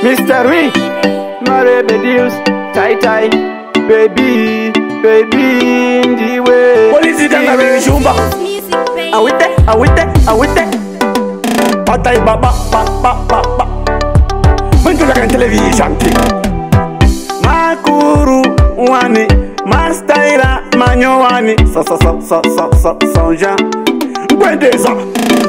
Mr. Rick, Mare Bedils, Tai Tai, baby, baby, ndiwe. Polisi tanga baby shumba. Awite. Patai baba. Mentu jaga television tik. Makuru wani, mastaira manyowani. Sonja. Gwendeza,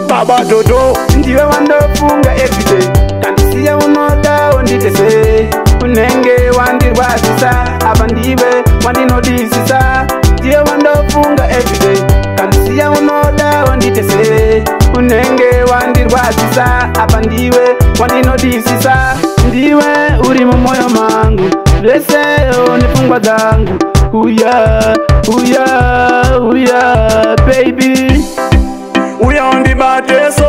baba dodo. Ndiwe wandofunga everyday. Kanisiya unoda onditese. Unenge wandirwazisa. Abandiwe wandinodisisa. Ndiwe wandofunga everyday. Kanisiya unoda onditese. Unenge wandirwazisa. Abandiwe wandinodisisa. Ndiwe uri mu moyo mangu. Lese onifungwa zangu. Uya, baby. Uya ondi bateso,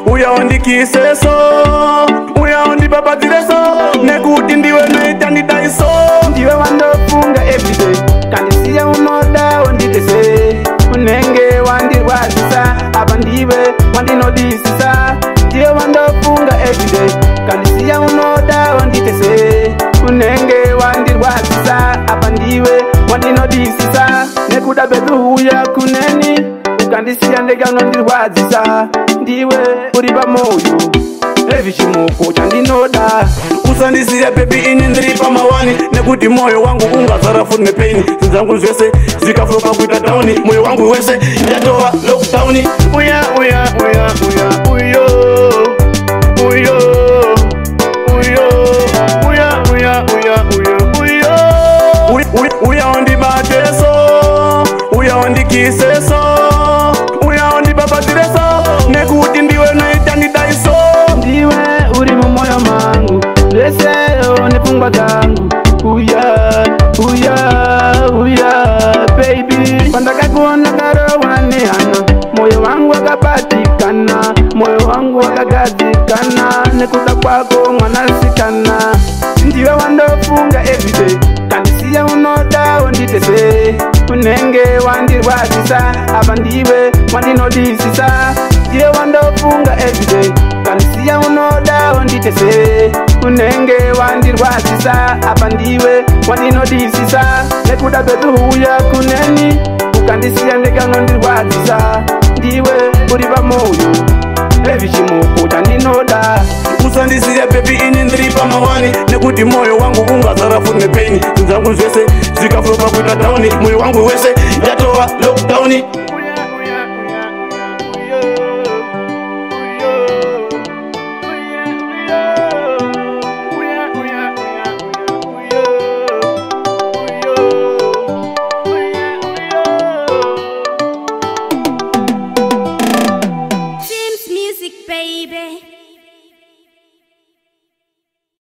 uya ondi kiseso, uya ondi babatireso. Nekuti ndiwe naitani daiso. Ndiwe wandofunga everyday. Kanisiya unoda onditese. Unenge wandirwazisa. Abandiwe wandinodisisa. Ndiwe wandofunga everyday. Kanisiya unoda onditese. Unenge wandirwazisa. Abandiwe wandinodisisa. Nekuda bedu uya kuneni. Ukandisiya ndega nondirwazisa. Ndiwe uri pamoyo. Evichimuko chandinoda. Usandisiya baby ini ndiri pamawani. Nekuti moyo wangu ungazara full pain. Zinzangu zvese zikafloka kuita down. Moyo wangu wese yatova lockdown. Uya. Uya ondi bateso, uya ondi kiseso, uya ondi babatireso. Nekuti ndiwe naitani daiso. Ndiwe uri mu moyo mangu. Lese onifungwa zangu. Uya, baby. Pandakakuona karowane hana. Moyo wangu wakapatikana. Moyo wangu wakagadzikana. Nekuda kwako mwanasikana. Ndiwe wandofunga everyday. Kanisiya unoda onditese. Unenge wandirwazisa. Abandiwe wandinodisisa. Ndiwe wandofunga everyday. Kanisiya unoda onditese. Unenge wandirwazisa. Abandiwe wandinodisisa. Nekuda bedu uya kuneni. Ukandisiya ndega nondirwazisa. Ndiwe uri pamoyo. Evichimuko chandinoda. Usandisiya baby ini ndiri pamawani. Nekuti moyo wangu ungazara full pain. Zinzangu zvese zikafloka kuita down. Moyo wangu wese yatova lockdown. Sims Music, baby.